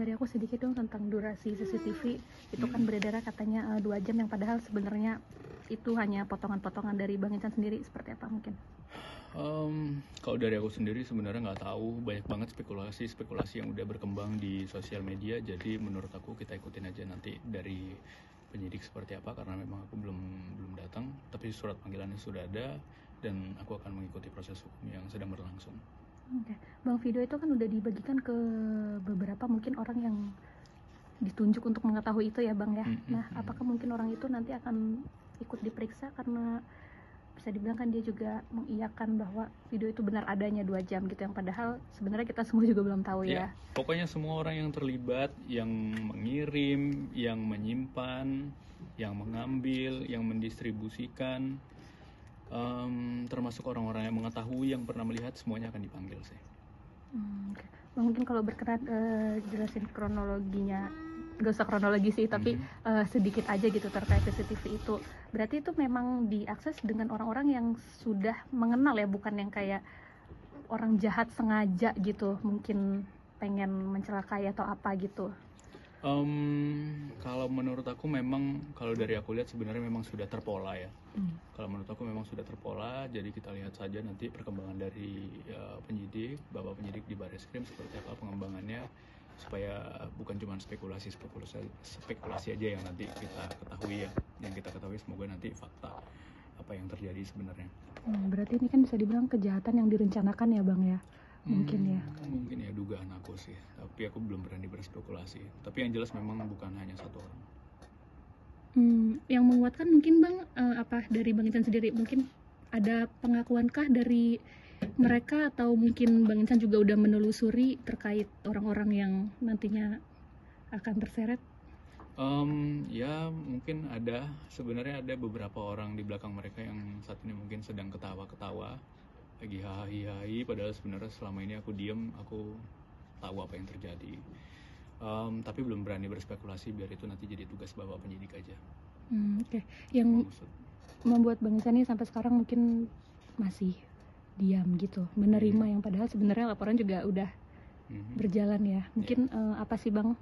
dari aku sedikit dong tentang durasi CCTV. Itu kan beredar katanya 2 jam, yang padahal sebenarnya itu hanya potongan-potongan. Dari Bang Insan sendiri seperti apa mungkin? Kalau dari aku sendiri sebenarnya nggak tahu, banyak banget spekulasi yang udah berkembang di sosial media. Jadi menurut aku kita ikutin aja nanti dari penyidik seperti apa, karena memang aku belum datang. Tapi surat panggilannya sudah ada dan aku akan mengikuti proses hukum yang sedang berlangsung. Oke. Bang, video itu kan udah dibagikan ke beberapa mungkin orang yang ditunjuk untuk mengetahui itu ya Bang ya. Nah, apakah mungkin orang itu nanti akan ikut diperiksa, karena bisa dibilang kan dia juga mengiyakan bahwa video itu benar adanya 2 jam gitu, yang padahal sebenarnya kita semua juga belum tahu ya. Pokoknya semua orang yang terlibat, yang mengirim, yang menyimpan, yang mengambil, yang mendistribusikan, termasuk orang-orang yang mengetahui, yang pernah melihat, semuanya akan dipanggil sih. Okay. Bang, mungkin kalau berkenan jelasin kronologinya, gak usah kronologi sih, tapi sedikit aja gitu terkait CCTV itu. Berarti itu memang diakses dengan orang-orang yang sudah mengenal ya, bukan yang kayak orang jahat sengaja gitu, mungkin pengen mencelakai atau apa gitu. Kalau menurut aku memang, kalau dari aku lihat sebenarnya memang sudah terpola ya. Kalau menurut aku memang sudah terpola, jadi kita lihat saja nanti perkembangan dari penyidik, Bapak penyidik di Barreskrim seperti apa pengembangannya, supaya bukan cuma spekulasi aja yang nanti kita ketahui ya. Yang kita ketahui semoga nanti fakta apa yang terjadi sebenarnya. Berarti ini kan bisa dibilang kejahatan yang direncanakan ya Bang ya? Mungkin ya dugaan aku sih, tapi aku belum berani berspekulasi. Tapi yang jelas memang bukan hanya satu orang. Yang menguatkan mungkin Bang, apa dari Bang Insan sendiri, mungkin ada pengakuankah dari mereka, atau mungkin Bang Insan juga udah menelusuri terkait orang-orang yang nantinya akan terseret? Ya mungkin ada, sebenarnya ada beberapa orang di belakang mereka yang saat ini mungkin sedang ketawa-ketawa, lagi hahi-hahi, padahal sebenarnya selama ini aku diem, aku tahu apa yang terjadi. Tapi belum berani berspekulasi, biar itu nanti jadi tugas Bapak penyidik aja. Oke. Yang membuat Bang Insan ini sampai sekarang mungkin masih diam gitu, menerima yang padahal sebenarnya laporan juga udah berjalan ya. Mungkin apa sih Bang?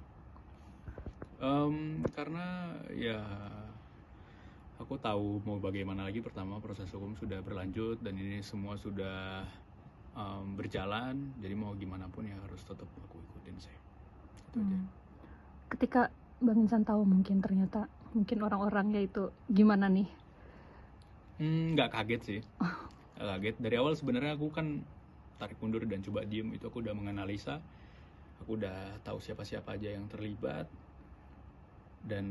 Karena ya aku tahu mau bagaimana lagi. Pertama, proses hukum sudah berlanjut dan ini semua sudah berjalan, jadi mau gimana pun ya harus tetap aku ikutin sih. Itu aja. Ketika Bang Insan tahu mungkin ternyata mungkin orang-orangnya itu gimana nih? Nggak kaget sih. Nggak kaget. Dari awal sebenarnya aku kan tarik mundur dan coba diem, itu aku udah menganalisa, aku udah tahu siapa-siapa aja yang terlibat. Dan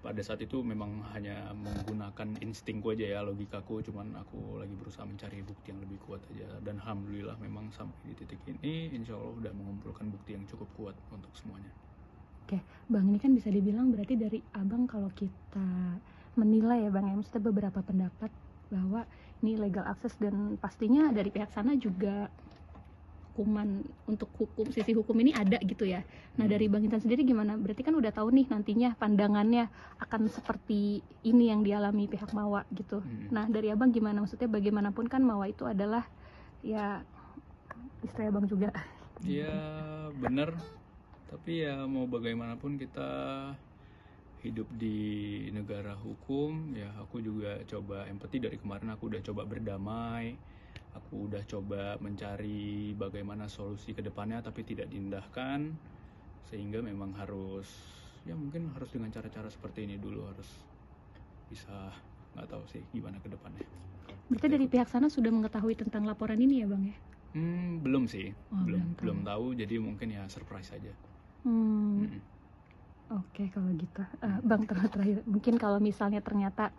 pada saat itu memang hanya menggunakan instingku aja ya, logikaku, cuman aku lagi berusaha mencari bukti yang lebih kuat aja. Dan alhamdulillah memang sampai di titik ini insya Allah udah mengumpulkan bukti yang cukup kuat untuk semuanya. Oke, Bang, ini kan bisa dibilang berarti dari Abang kalau kita menilai ya Bang, maksudnya beberapa pendapat bahwa ini legal access, dan pastinya dari pihak sana juga hukuman untuk sisi hukum ini ada gitu ya. Nah, dari Bang Insan sendiri gimana? Berarti kan udah tahu nih nantinya pandangannya akan seperti ini yang dialami pihak Mawa gitu. Nah, dari Abang gimana? Maksudnya bagaimanapun kan Mawa itu adalah ya istri Abang juga. Iya bener, tapi ya mau bagaimanapun kita hidup di negara hukum ya. Aku juga coba empati, dari kemarin aku udah coba berdamai, aku udah coba mencari bagaimana solusi ke depannya, tapi tidak diindahkan, sehingga memang harus ya mungkin harus dengan cara-cara seperti ini dulu, harus bisa, nggak tahu sih gimana ke depannya. Berarti dari pihak sana sudah mengetahui tentang laporan ini ya Bang ya? Belum sih, belum tahu, jadi mungkin ya surprise aja. Oke, kalau gitu. Bang, terakhir mungkin kalau misalnya ternyata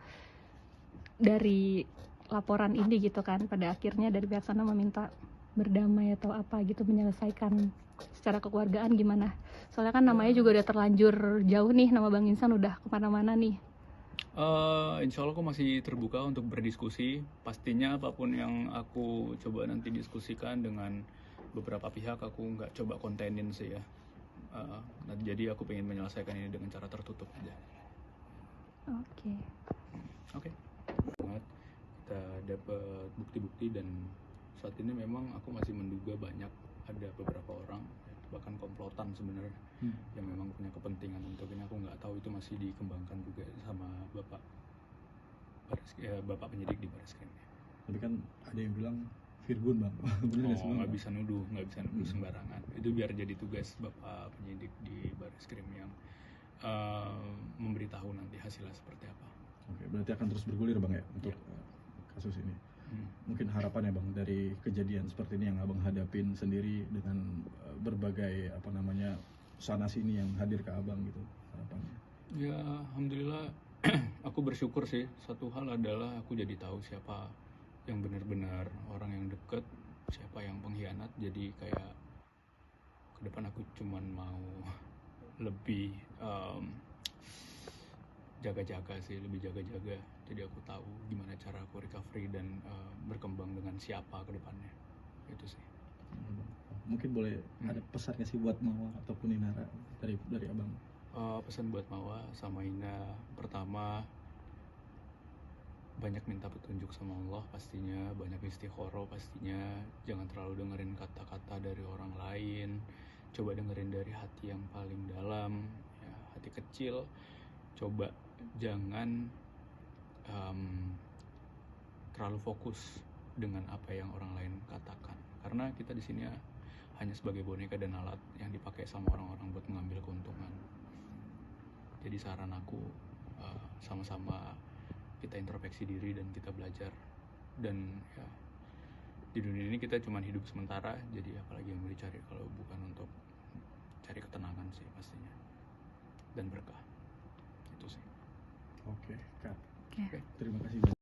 dari laporan ini gitu kan, pada akhirnya dari pihak sana meminta berdamai atau apa gitu, menyelesaikan secara kekeluargaan, gimana? Soalnya kan namanya juga udah terlanjur jauh nih, nama Bang Insan udah kemana-mana nih. Insya Allah aku masih terbuka untuk berdiskusi. Pastinya apapun yang aku coba nanti diskusikan dengan beberapa pihak, aku nggak coba kontenin sih ya. Jadi aku pengen menyelesaikan ini dengan cara tertutup aja. Oke. Kita dapat bukti-bukti dan saat ini memang aku masih menduga banyak, ada beberapa orang bahkan komplotan sebenarnya yang memang punya kepentingan untuk ini. Aku nggak tahu, itu masih dikembangkan juga sama bapak penyidik di Barreskrim. Tapi kan ada yang bilang Virgun bang. Bener nggak sih, Bang? Nggak bisa nuduh sembarangan. Itu biar jadi tugas bapak penyidik di Barreskrim yang memberitahu nanti hasilnya seperti apa. Oke, berarti akan terus bergulir bang ya untuk kasus ini. Mungkin harapannya bang dari kejadian seperti ini yang abang hadapin sendiri dengan berbagai sana sini yang hadir ke abang gitu, harapannya? Ya alhamdulillah aku bersyukur sih. Satu hal adalah aku jadi tahu siapa yang benar-benar orang yang deket, siapa yang pengkhianat. Jadi kayak ke depan aku cuman mau lebih jaga-jaga sih, lebih jaga-jaga. Jadi aku tahu gimana cara aku recovery dan berkembang dengan siapa ke depannya. Itu sih. Mungkin boleh ada pesan nggak sih buat Mawa ataupun Inara dari abang? Pesan buat Mawa sama Ina, pertama banyak minta petunjuk sama Allah pastinya, banyak istikharah pastinya, jangan terlalu dengerin kata-kata dari orang lain, coba dengerin dari hati yang paling dalam, ya, hati kecil. Coba jangan terlalu fokus dengan apa yang orang lain katakan, karena kita di sini hanya sebagai boneka dan alat yang dipakai sama orang-orang buat mengambil keuntungan. Jadi saran aku, sama-sama kita introspeksi diri dan kita belajar. Dan ya, di dunia ini kita cuma hidup sementara, jadi apalagi yang mau dicari kalau bukan untuk cari ketenangan sih pastinya, dan berkah. Itu sih. Oke, Kak. Oke. Terima kasih.